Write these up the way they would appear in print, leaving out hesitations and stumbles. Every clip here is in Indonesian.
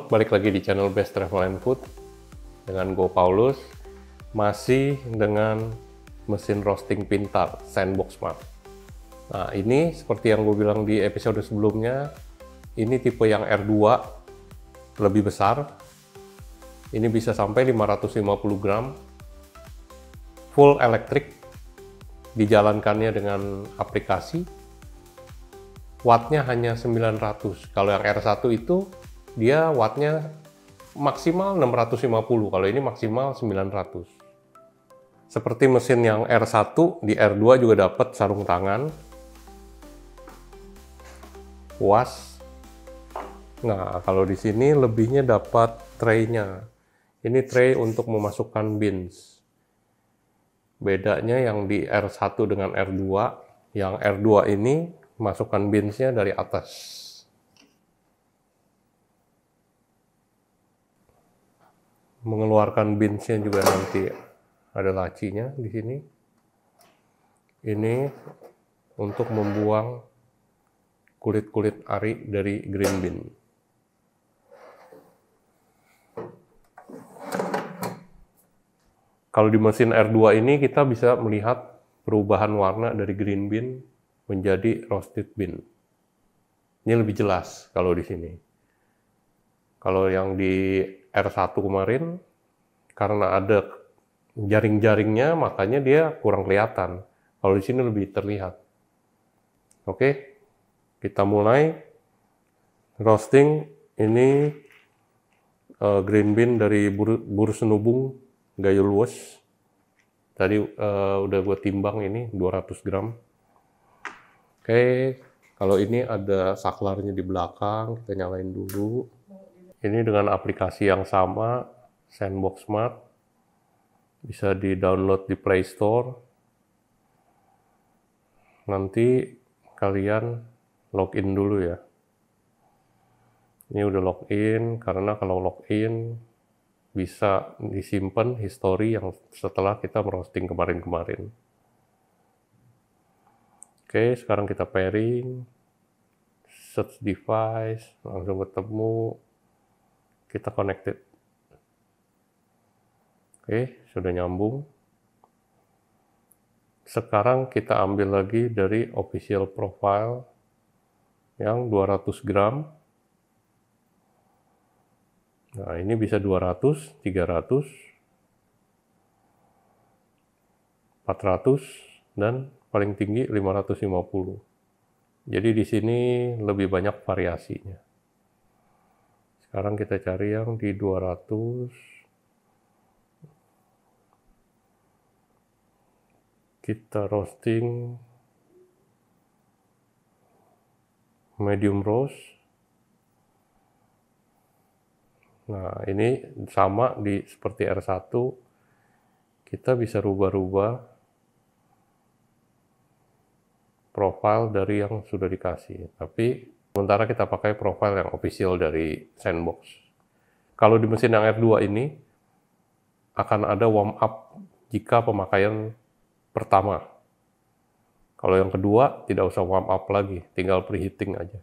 balik lagi di channel Best Travel and Food dengan Go Paulus, masih dengan mesin roasting pintar Sandbox Smart. Nah, ini seperti yang gue bilang di episode sebelumnya, ini tipe yang R2 lebih besar. Ini bisa sampai 550 gram, full elektrik, dijalankannya dengan aplikasi. Wattnya hanya 900. Kalau yang R1 itu dia wattnya maksimal 650. Kalau ini maksimal 900. Seperti mesin yang R1, di R2 juga dapat sarung tangan, puas. Nah, kalau di sini lebihnya dapat tray-nya. Ini tray untuk memasukkan beans. Bedanya yang di R1 dengan R2, yang R2 ini masukkan beans-nya dari atas. Mengeluarkan beans-nya juga nanti ada lacinya di sini. Ini untuk membuang kulit-kulit ari dari green bean. Kalau di mesin R2 ini kita bisa melihat perubahan warna dari green bean menjadi roasted bean. Ini lebih jelas kalau di sini. Kalau yang di R1 kemarin, karena ada jaring-jaringnya, makanya dia kurang kelihatan. Kalau di sini lebih terlihat. Oke, kita mulai roasting. Ini green bean dari buru senubung Gayulwes. Tadi udah gue timbang ini 200 gram. Oke, kalau ini ada saklarnya di belakang, kita nyalain dulu. Ini dengan aplikasi yang sama, Sandbox Smart. Bisa di-download di Play Store. Nanti kalian login dulu ya. Ini udah login, karena kalau login bisa disimpan history yang setelah kita merosting kemarin-kemarin. Oke, sekarang kita pairing, search device, langsung ketemu, kita connected. Oke, sudah nyambung. Sekarang kita ambil lagi dari official profile yang 200 gram. Nah, ini bisa 200, 300, 400, dan paling tinggi 550. Jadi di sini lebih banyak variasinya. Sekarang kita cari yang di 200. Kita roasting medium roast. Nah, ini sama seperti R1. Kita bisa rubah-rubah profile dari yang sudah dikasih, tapi sementara kita pakai profile yang official dari Sandbox. Kalau di mesin yang R2 ini akan ada warm up jika pemakaian pertama. Kalau yang kedua tidak usah warm up lagi, tinggal preheating aja.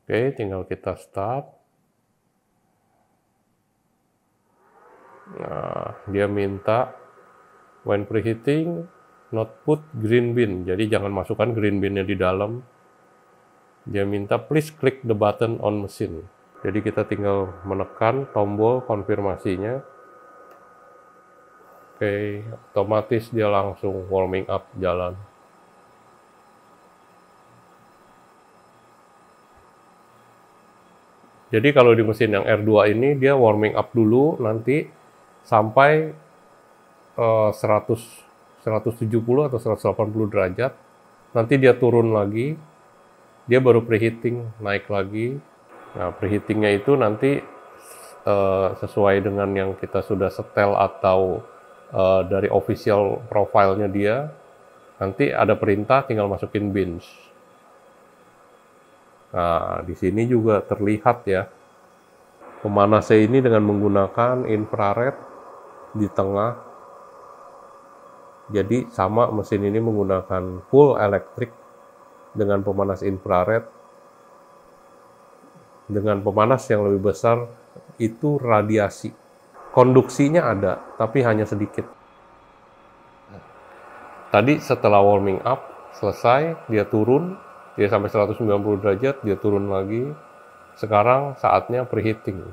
Oke, tinggal kita start. Nah, dia minta when preheating not put green bean, jadi jangan masukkan green bean-nya di dalam. Dia minta please click the button on machine. Jadi kita tinggal menekan tombol konfirmasinya. Oke, otomatis dia langsung warming up jalan. Jadi kalau di mesin yang R2 ini dia warming up dulu nanti sampai 170 atau 180 derajat, nanti dia turun lagi, dia baru preheating, naik lagi. Nah, preheatingnya itu nanti sesuai dengan yang kita sudah setel atau dari official profile-nya dia, nanti ada perintah tinggal masukin beans. Nah, di sini juga terlihat ya, pemanasnya ini dengan menggunakan infrared di tengah. Jadi sama mesin ini menggunakan full elektrik dengan pemanas infrared. dengan pemanas yang lebih besar itu radiasi. Konduksinya ada, tapi hanya sedikit. Tadi setelah warming up, selesai, dia turun, dia sampai 190 derajat, dia turun lagi. Sekarang saatnya preheating.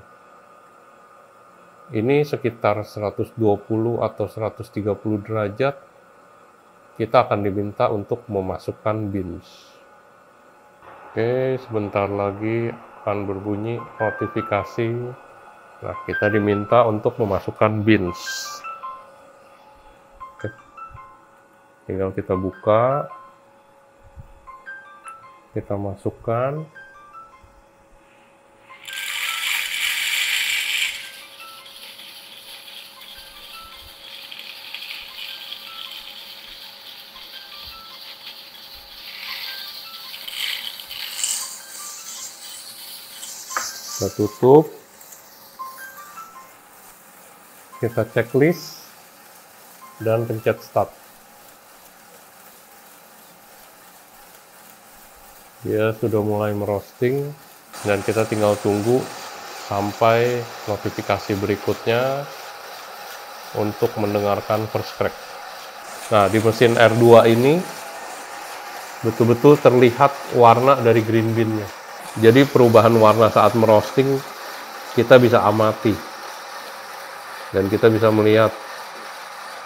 Ini sekitar 120 atau 130 derajat, kita akan diminta untuk memasukkan beans. Oke, sebentar lagi akan berbunyi notifikasi. Nah, kita diminta untuk memasukkan beans. Oke. Tinggal kita buka, kita masukkan. Kita tutup, kita checklist, dan pencet start. Dia sudah mulai merosting, dan kita tinggal tunggu sampai notifikasi berikutnya untuk mendengarkan first crack. Nah, di mesin R2 ini betul-betul terlihat warna dari green bean-nya. Jadi perubahan warna saat merosting kita bisa amati dan kita bisa melihat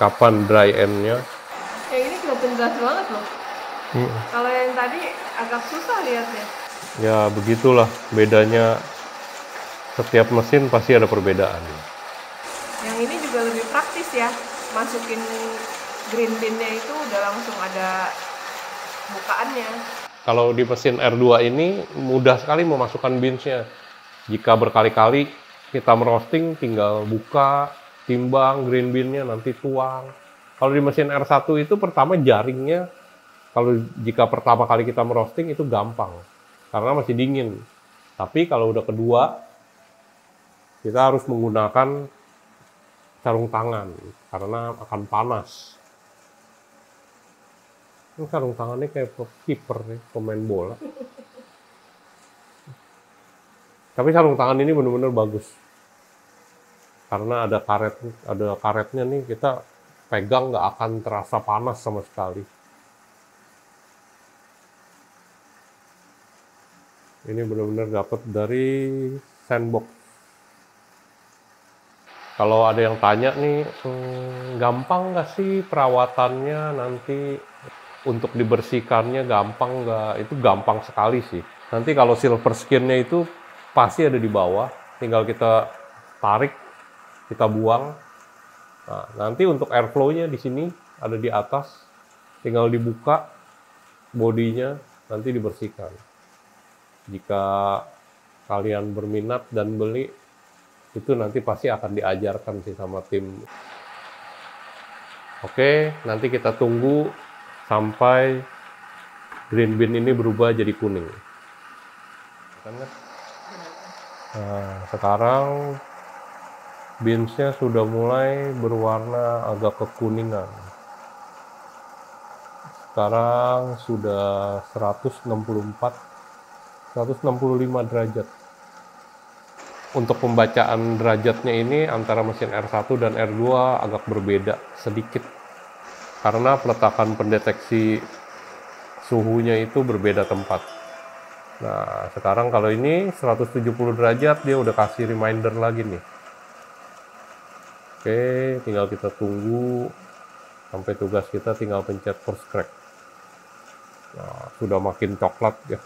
kapan dry end-nya. Yang ini kelihatan jelas banget loh. Kalau yang tadi agak susah lihatnya. Ya begitulah bedanya, setiap mesin pasti ada perbedaan. Yang ini juga lebih praktis ya, masukin green bean-nya itu udah langsung ada bukaannya. Kalau di mesin R2 ini mudah sekali memasukkan beans-nya. Jika berkali-kali kita merosting, tinggal buka, timbang green bean-nya, nanti tuang. Kalau di mesin R1 itu pertama jaringnya, kalau jika pertama kali kita merosting itu gampang, karena masih dingin. Tapi kalau udah kedua, kita harus menggunakan sarung tangan, karena akan panas. Ini sarung tangannya kayak kiper nih, pemain bola. Tapi sarung tangan ini benar-benar bagus. Karena ada karetnya nih, kita pegang nggak akan terasa panas sama sekali. Ini benar-benar dapat dari sandbox. Kalau ada yang tanya nih, gampang nggak sih perawatannya nanti? Untuk dibersihkannya gampang nggak? Itu gampang sekali sih. Nanti kalau silver skin-nya itu pasti ada di bawah, tinggal kita tarik, kita buang. Nah, nanti untuk airflow-nya di sini ada di atas, tinggal dibuka bodinya, nanti dibersihkan. Jika kalian berminat dan beli, itu nanti pasti akan diajarkan sih sama tim. Oke, nanti kita tunggu sampai green bean ini berubah jadi kuning. Nah, sekarang beans-nya sudah mulai berwarna agak kekuningan. Sekarang sudah 165 derajat. Untuk pembacaan derajatnya ini antara mesin R1 dan R2 agak berbeda sedikit. Karena peletakan pendeteksi suhunya itu berbeda tempat. Nah, sekarang kalau ini 170 derajat, dia udah kasih reminder lagi nih. Oke, tinggal kita tunggu sampai tugas kita tinggal pencet first crack. Nah, sudah makin coklat ya.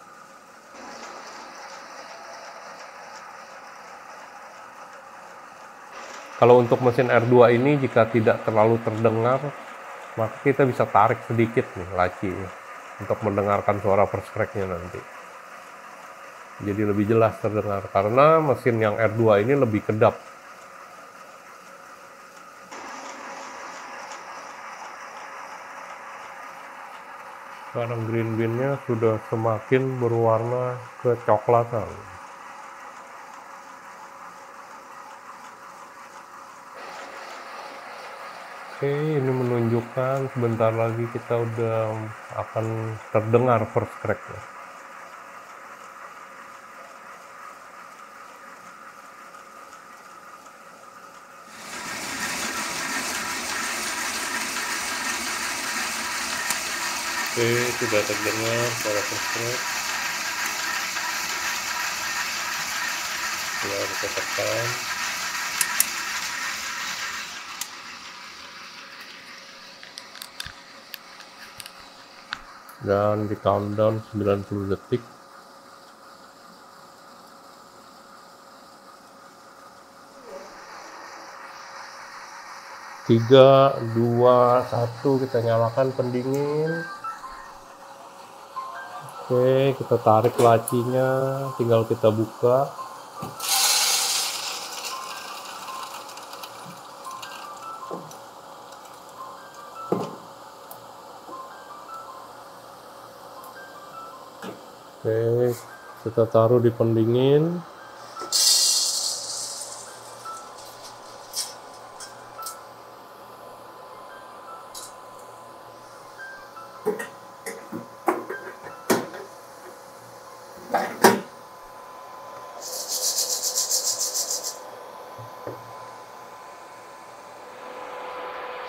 Kalau untuk mesin R2 ini jika tidak terlalu terdengar, maka kita bisa tarik sedikit nih laci untuk mendengarkan suara first crack-nya nanti. Jadi lebih jelas terdengar karena mesin yang R2 ini lebih kedap. Sekarang green bean-nya sudah semakin berwarna kecoklatan. Oke, ini menunjukkan sebentar lagi kita udah akan terdengar first crack-nya. Oke, sudah terdengar suara press. Tinggal kita tekan. Dan di countdown 90 detik. Tiga, dua, satu, kita nyalakan pendingin. Oke, kita tarik lacinya, tinggal kita buka. Oke, kita taruh di pendingin.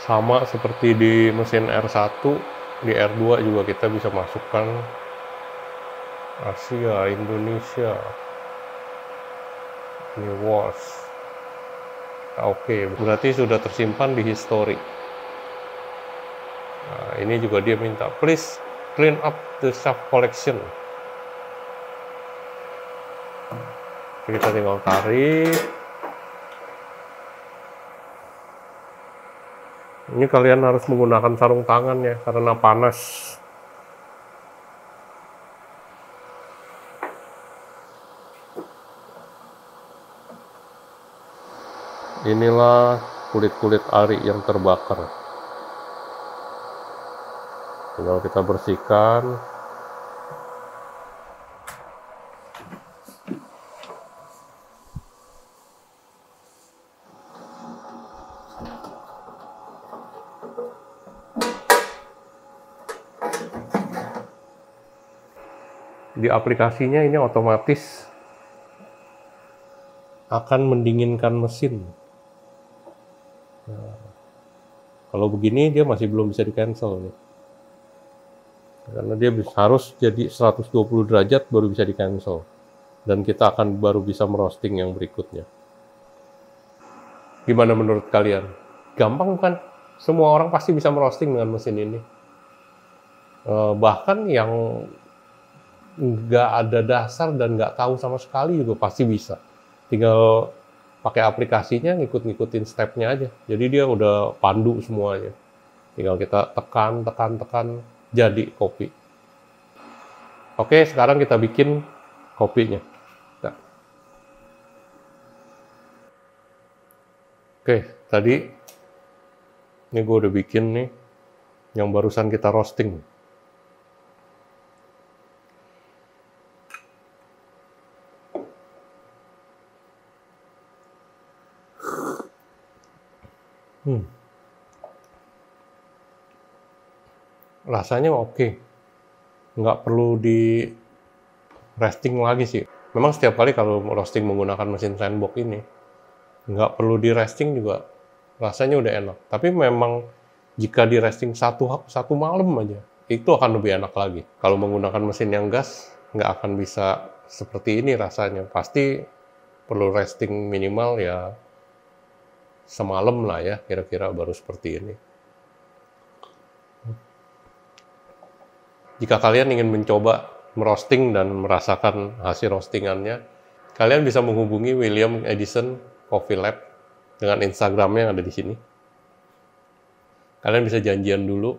Sama seperti di mesin R1, di R2 juga kita bisa masukkan Asia, Indonesia, ini was. Oke, berarti sudah tersimpan di history. Nah, ini juga dia minta, please clean up the shaft collection. Kita tinggal tarik. Ini kalian harus menggunakan sarung tangan ya, karena panas. Inilah kulit-kulit ari yang terbakar. Tinggal kita bersihkan. Di aplikasinya ini otomatis akan mendinginkan mesin. Nah, kalau begini dia masih belum bisa di cancel nih, karena dia harus jadi 120 derajat baru bisa di cancel, dan kita akan baru bisa merosting yang berikutnya. Gimana menurut kalian? Gampang kan? Semua orang pasti bisa merosting dengan mesin ini. Bahkan yang nggak ada dasar dan nggak tahu sama sekali juga pasti bisa. Tinggal pakai aplikasinya, ngikut-ngikutin stepnya aja. Jadi dia udah pandu semuanya. Tinggal kita tekan, jadi kopi. Oke, sekarang kita bikin kopinya. Nah. Oke, tadi ini gue udah bikin nih yang barusan kita roasting. Rasanya oke, nggak perlu di roasting lagi sih. Memang setiap kali kalau roasting menggunakan mesin sandbox ini, nggak perlu di roasting juga, rasanya udah enak. Tapi memang jika di roasting satu malam aja, itu akan lebih enak lagi. Kalau menggunakan mesin yang gas, nggak akan bisa seperti ini rasanya. Pasti perlu roasting minimal ya semalam lah ya, kira-kira baru seperti ini. Jika kalian ingin mencoba merosting dan merasakan hasil roastingannya, kalian bisa menghubungi William Edison Coffee Lab dengan Instagramnya yang ada di sini. Kalian bisa janjian dulu,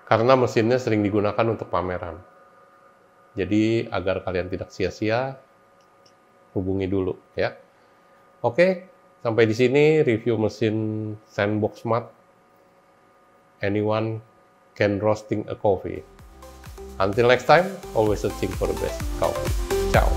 karena mesinnya sering digunakan untuk pameran. Jadi agar kalian tidak sia-sia, hubungi dulu ya. Oke, sampai di sini review mesin Sandbox Smart. Anyone can roasting a coffee. Until next time, always searching for the best coffee. Ciao.